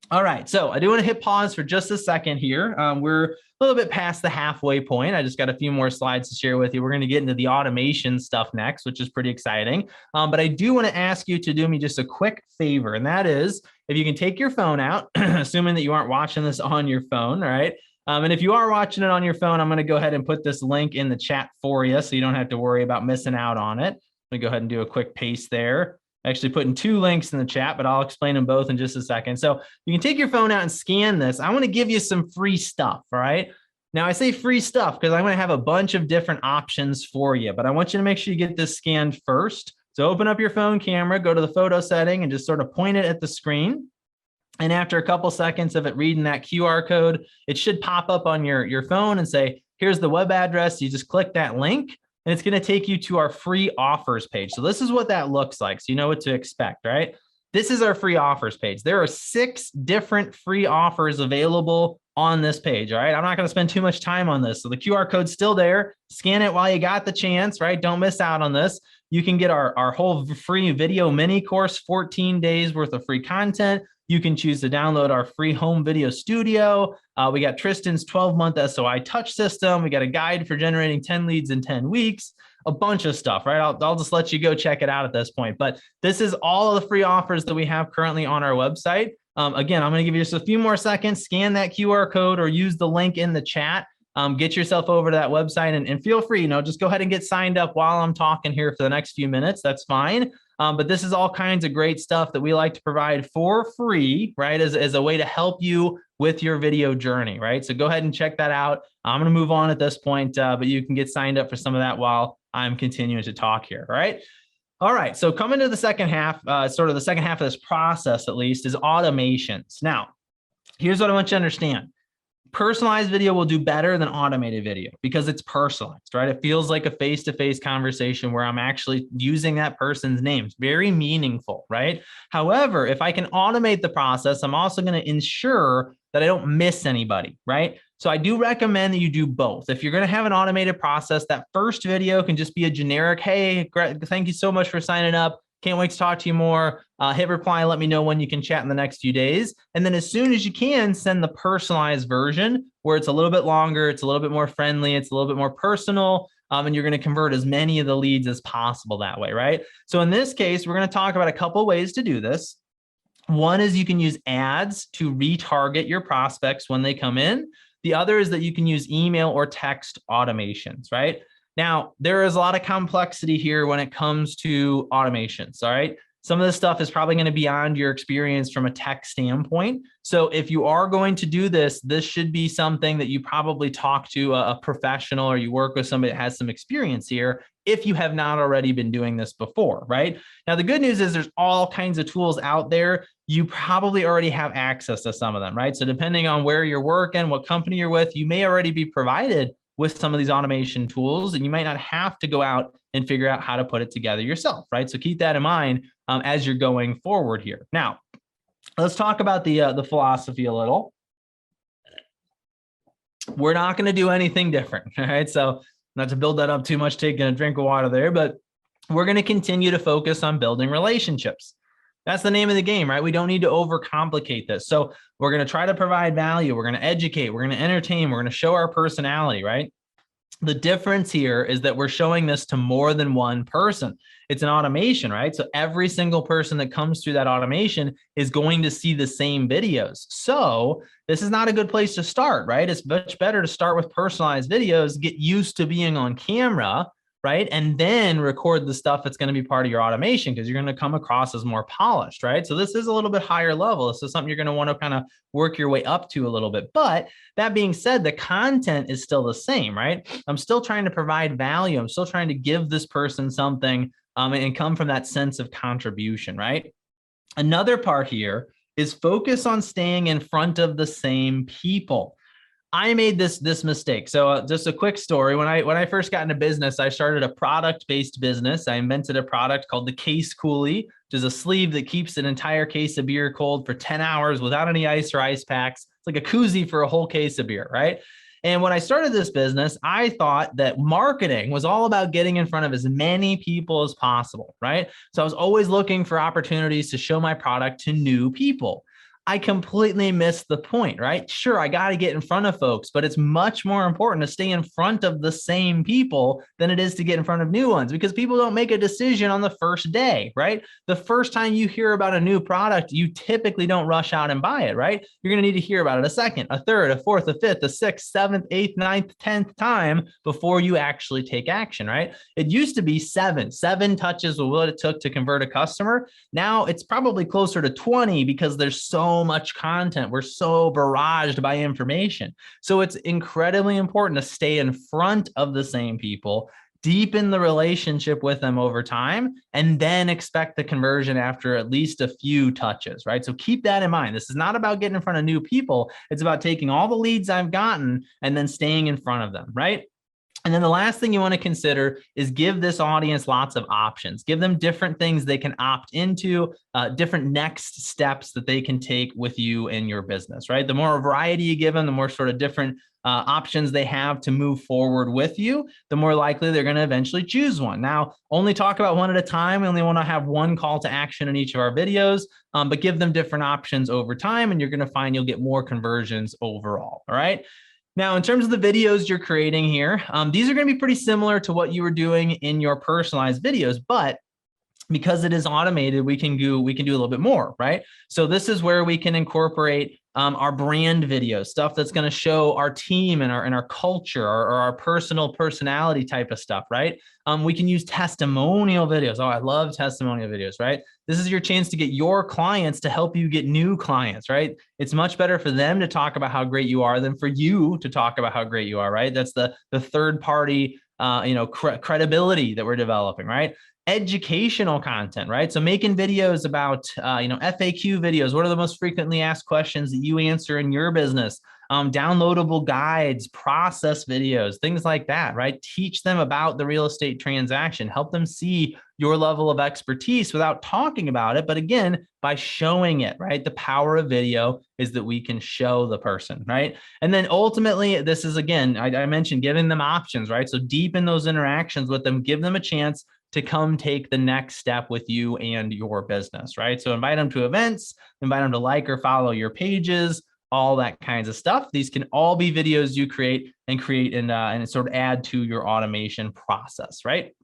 All right, so I do want to hit pause for just a second here. We're a little bit past the halfway point. I just got a few more slides to share with you. We're going to get into the automation stuff next, which is pretty exciting. But I do want to ask you to do me just a quick favor, and that is if you can take your phone out, assuming that you aren't watching this on your phone, all right? And if you are watching it on your phone, I'm going to go ahead and put this link in the chat for you so you don't have to worry about missing out on it. Let me go ahead and do a quick paste there. Actually putting two links in the chat, but I'll explain them both in just a second. So you can take your phone out and scan this. I want to give you some free stuff, all right? Now I say free stuff because I'm going to have a bunch of different options for you, but I want you to make sure you get this scanned first. So open up your phone camera, go to the photo setting and just sort of point it at the screen. And after a couple seconds of it reading that QR code, it should pop up on your phone and say, here's the web address. You just click that link. And it's going to take you to our free offers page. So this is what that looks like. So you know what to expect, right? This is our free offers page. There are 6 different free offers available on this page, all right? I'm not going to spend too much time on this. So the QR code's still there. Scan it while you got the chance, right? Don't miss out on this. You can get our whole free video mini course, 14 days worth of free content. You can choose to download our free home video studio. We got Tristan's 12-month SOI touch system. We got a guide for generating 10 leads in 10 weeks, a bunch of stuff, right? I'll just let you go check it out at this point. But this is all of the free offers that we have currently on our website. Again, I'm going to give you just a few more seconds. Scan that QR code or use the link in the chat. Get yourself over to that website and feel free, just go ahead and get signed up while I'm talking here for the next few minutes. That's fine. But this is all kinds of great stuff that we like to provide for free, right? As a way to help you with your video journey, right? So go ahead and check that out. I'm going to move on at this point, but you can get signed up for some of that while I'm continuing to talk here, all right? All right, so coming to the second half, sort of the second half of this process, at least, is automations. Now, here's what I want you to understand. Personalized video will do better than automated video because it's personalized, right? It feels like a face-to-face conversation where I'm actually using that person's name. It's very meaningful, right? However, if I can automate the process, I'm also going to ensure that I don't miss anybody, right? So I do recommend that you do both. If you're going to have an automated process, that first video can just be a generic, hey, thank you so much for signing up. Can't wait to talk to you more. Hit reply, let me know when you can chat in the next few days. And then as soon as you can, send the personalized version where it's a little bit longer, it's a little bit more friendly, it's a little bit more personal. and you're going to convert as many of the leads as possible that way, right? So in this case, we're going to talk about a couple ways to do this. One is you can use ads to retarget your prospects when they come in. The other is that you can use email or text automations, right? Now, there is a lot of complexity here when it comes to automations, all right? Some of this stuff is probably going to be beyond your experience from a tech standpoint. So if you are going to do this, this should be something that you probably talk to a professional, or you work with somebody that has some experience here if you have not already been doing this before, right? Now, the good news is there's all kinds of tools out there. You probably already have access to some of them, right? So depending on where you're working, what company you're with, you may already be provided with some of these automation tools, and you might not have to go out and figure out how to put it together yourself, right? So keep that in mind as you're going forward here. Now, let's talk about the philosophy a little. We're not going to do anything different, all right? So not to build that up too much, taking a drink of water there, but we're going to continue to focus on building relationships. That's the name of the game, right? We don't need to overcomplicate this. So we're going to try to provide value. We're going to educate. We're going to entertain. We're going to show our personality, right? The difference here is that we're showing this to more than one person. It's an automation, right? So every single person that comes through that automation is going to see the same videos. So this is not a good place to start, right? It's much better to start with personalized videos, get used to being on camera, right? And then record the stuff that's going to be part of your automation, because you're going to come across as more polished, right? So this is a little bit higher level. This is something you're going to want to kind of work your way up to a little bit. But that being said, the content is still the same, right? I'm still trying to provide value. I'm still trying to give this person something and come from that sense of contribution, right? Another part here is focus on staying in front of the same people. I made this mistake. So just a quick story. When I first got into business, I started a product-based business. I invented a product called the Case Coolie, which is a sleeve that keeps an entire case of beer cold for 10 hours without any ice or ice packs. It's like a koozie for a whole case of beer, right? And when I started this business, I thought that marketing was all about getting in front of as many people as possible, right? So I was always looking for opportunities to show my product to new people. I completely missed the point, right? Sure, I got to get in front of folks, but it's much more important to stay in front of the same people than it is to get in front of new ones, because people don't make a decision on the first day, right? The first time you hear about a new product, you typically don't rush out and buy it, right? You're going to need to hear about it a second, a third, a fourth, a fifth, a sixth, seventh, eighth, ninth, 10th time before you actually take action, right? It used to be seven touches was what it took to convert a customer. Now it's probably closer to 20 because there's so much content. We're so barraged by information. So it's incredibly important to stay in front of the same people, deepen the relationship with them over time, and then expect the conversion after at least a few touches, right? So keep that in mind. This is not about getting in front of new people. It's about taking all the leads I've gotten and then staying in front of them, right? And then the last thing you want to consider is give this audience lots of options. Give them different things they can opt into, different next steps that they can take with you in your business, right? The more variety you give them, the more sort of different options they have to move forward with you, the more likely they're going to eventually choose one. Now, only talk about one at a time. We only want to have one call to action in each of our videos, but give them different options over time, and you're going to find you'll get more conversions overall, all right? Now, in terms of the videos you're creating here, these are going to be pretty similar to what you were doing in your personalized videos, but because it is automated, we can do a little bit more, right? So this is where we can incorporate our brand videos, stuff that's going to show our team and our culture, or our personality type of stuff, right? We can use testimonial videos. Oh, I love testimonial videos, right? This is your chance to get your clients to help you get new clients, right? It's much better for them to talk about how great you are than for you to talk about how great you are, right? That's the third party, credibility that we're developing, right? Educational content, right? So making videos about, FAQ videos. What are the most frequently asked questions that you answer in your business? Downloadable guides, process videos, things like that, right? Teach them about the real estate transaction. Help them see your level of expertise without talking about it, but again, by showing it, right? The power of video is that we can show the person, right? And then ultimately, this is, again, I mentioned giving them options, right? So deepen those interactions with them, give them a chance to come take the next step with you and your business, right? So invite them to events, invite them to like or follow your pages, all that kinds of stuff. These can all be videos you create and sort of add to your automation process, right?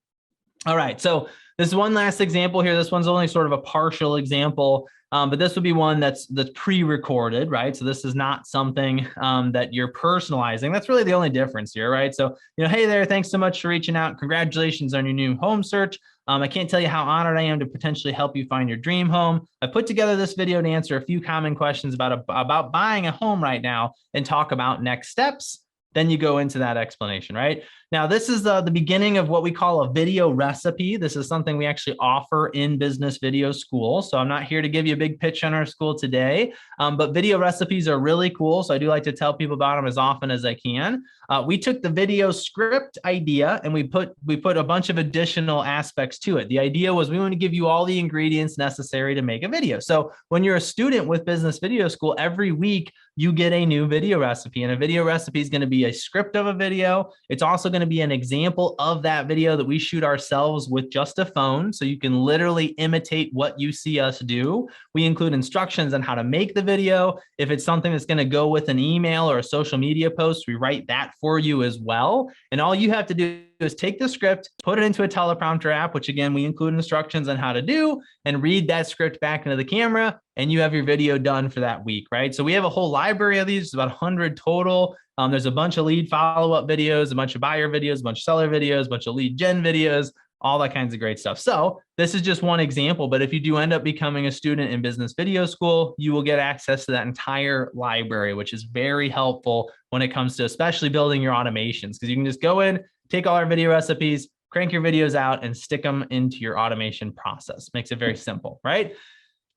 All right, so this is one last example here. This one's only sort of a partial example, but this would be one that's pre-recorded, right? So this is not something that you're personalizing. That's really the only difference here, right? So, hey there, thanks so much for reaching out. Congratulations on your new home search. I can't tell you how honored I am to potentially help you find your dream home. I put together this video to answer a few common questions about buying a home right now and talk about next steps. Then you go into that explanation, right? Now, this is the beginning of what we call a video recipe. This is something we actually offer in Business Video School. So I'm not here to give you a big pitch on our school today, but video recipes are really cool. So I do like to tell people about them as often as I can. We took the video script idea and we put a bunch of additional aspects to it. The idea was we want to give you all the ingredients necessary to make a video. So when you're a student with Business Video School, every week you get a new video recipe, and a video recipe is going to be a script of a video. It's also going to be an example of that video that we shoot ourselves with just a phone. So you can literally imitate what you see us do. We include instructions on how to make the video. If it's something that's going to go with an email or a social media post, we write that for you as well. And all you have to do is take the script, put it into a teleprompter app, which again, we include instructions on how to do, and read that script back into the camera, and you have your video done for that week, right? So we have a whole library of these. It's about 100 total. There's a bunch of lead follow-up videos, a bunch of buyer videos, a bunch of seller videos, a bunch of lead gen videos, all that kinds of great stuff. So this is just one example, but if you do end up becoming a student in Business Video School, you will get access to that entire library, which is very helpful when it comes to especially building your automations, because you can just go in, take all our video recipes, crank your videos out, and stick them into your automation process. Makes it very simple, right?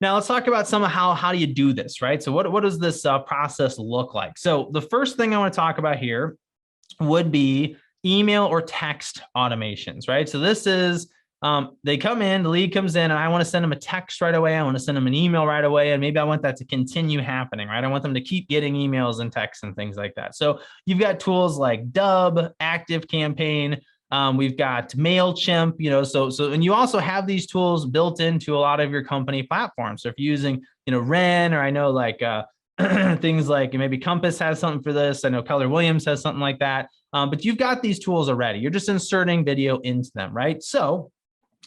Now let's talk about some of how do you do this, right? So what does this process look like? So the first thing I want to talk about here would be email or text automations, right? So this is, they come in, the lead comes in, and I want to send them a text right away. I want to send them an email right away. And maybe I want that to continue happening, right? I want them to keep getting emails and texts and things like that. So you've got tools like Dub, ActiveCampaign, we've got MailChimp, and you also have these tools built into a lot of your company platforms. So if you're using, Ren, or I know like things like maybe Compass has something for this. I know Keller Williams has something like that. But you've got these tools already. You're just inserting video into them, right? So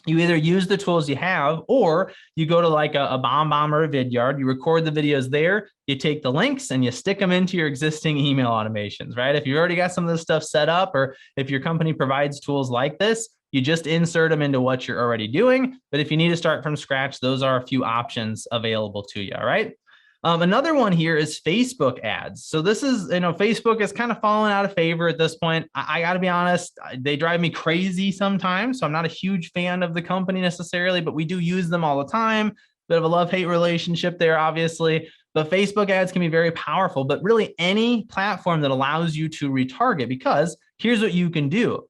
you either use the tools you have, or you go to like a BombBomb or a VidYard, you record the videos there, you take the links and you stick them into your existing email automations, right? If you already got some of this stuff set up, or if your company provides tools like this, you just insert them into what you're already doing. But if you need to start from scratch, those are a few options available to you, all right? Another one here is Facebook ads. So this is, Facebook is kind of fallen out of favor at this point. I got to be honest, they drive me crazy sometimes. So I'm not a huge fan of the company necessarily, but we do use them all the time. Bit of a love-hate relationship there, obviously. But Facebook ads can be very powerful, but really any platform that allows you to retarget, because here's what you can do.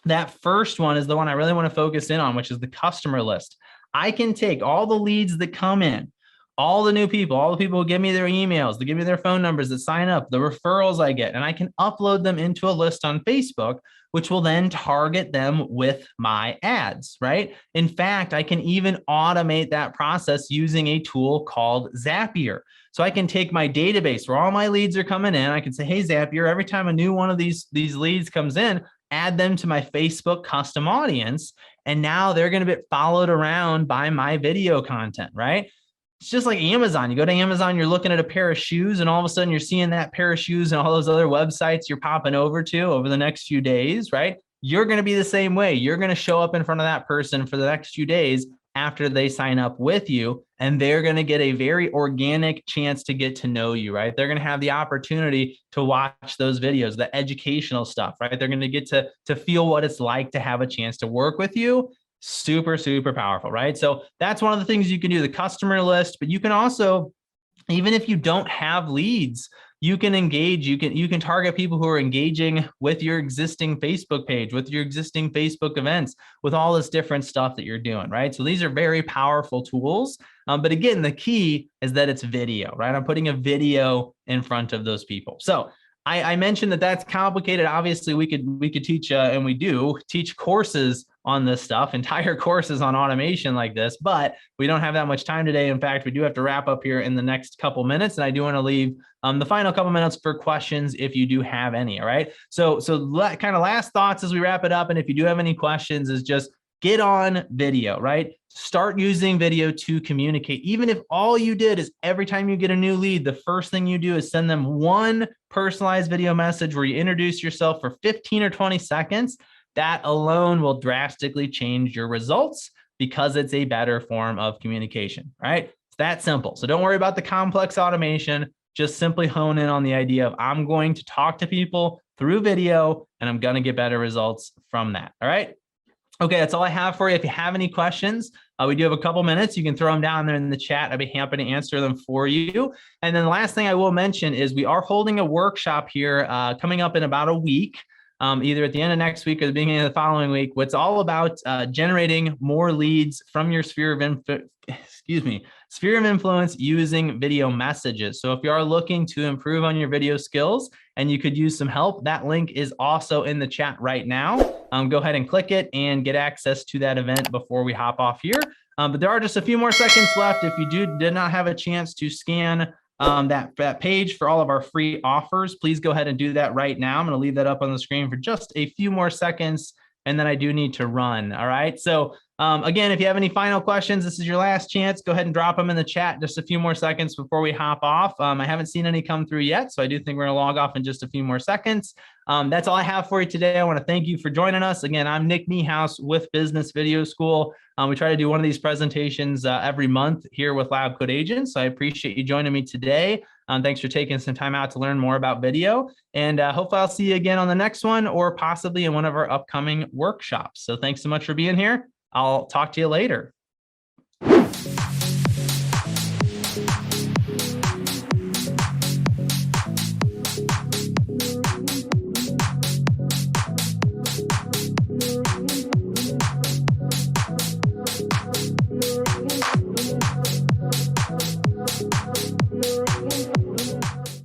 That first one is the one I really want to focus in on, which is the customer list. I can take all the leads that come in, all the new people, all the people who give me their emails, they give me their phone numbers that sign up, the referrals I get, and I can upload them into a list on Facebook, which will then target them with my ads, right? In fact, I can even automate that process using a tool called Zapier. So I can take my database where all my leads are coming in. I can say, hey, Zapier, every time a new one of these leads comes in, add them to my Facebook custom audience. And now they're going to be followed around by my video content, right? It's just like Amazon. You go to Amazon, you're looking at a pair of shoes, and all of a sudden you're seeing that pair of shoes and all those other websites you're popping over to over the next few days, right? You're going to be the same way. You're going to show up in front of that person for the next few days after they sign up with you, and they're going to get a very organic chance to get to know you, right? They're going to have the opportunity to watch those videos, the educational stuff, right? They're going to get to feel what it's like to have a chance to work with you. Super, super powerful, right? So that's one of the things you can do, the customer list, but you can also, even if you don't have leads, you can engage, you can target people who are engaging with your existing Facebook page, with your existing Facebook events, with all this different stuff that you're doing, right? So these are very powerful tools. But again, the key is that it's video, right? I'm putting a video in front of those people. So I mentioned that that's complicated. Obviously, we could teach, and we do teach courses on this stuff, entire courses on automation like this, but we don't have that much time today. In fact, we do have to wrap up here in the next couple minutes, and I do want to leave the final couple minutes for questions if you do have any. All right. So kind of last thoughts as we wrap it up, and if you do have any questions, is just get on video, right? Start using video to communicate. Even if all you did is every time you get a new lead, the first thing you do is send them one personalized video message where you introduce yourself for 15 or 20 seconds. That alone will drastically change your results because it's a better form of communication, right? It's that simple. So don't worry about the complex automation. Just simply hone in on the idea of I'm going to talk to people through video and I'm going to get better results from that. All right. Okay, that's all I have for you. If you have any questions, we do have a couple minutes. You can throw them down there in the chat. I'd be happy to answer them for you. And then the last thing I will mention is we are holding a workshop here coming up in about a week, either at the end of next week or the beginning of the following week. It's all about generating more leads from your sphere of influence using video messages. So if you are looking to improve on your video skills and you could use some help, that link is also in the chat right now. Go ahead and click it and get access to that event before we hop off here. But there are just a few more seconds left. If you did not have a chance to scan that page for all of our free offers, please go ahead and do that right now. I'm going to leave that up on the screen for just a few more seconds, and then I do need to run. All right. So again, if you have any final questions, this is your last chance. Go ahead and drop them in the chat. Just a few more seconds before we hop off. I haven't seen any come through yet, so I do think we're going to log off in just a few more seconds. That's all I have for you today. I want to thank you for joining us. Again, I'm Nick Niehaus with Business Video School. We try to do one of these presentations every month here with LabCoatAgents. So I appreciate you joining me today. Thanks for taking some time out to learn more about video. And hopefully I'll see you again on the next one or possibly in one of our upcoming workshops. So thanks so much for being here. I'll talk to you later.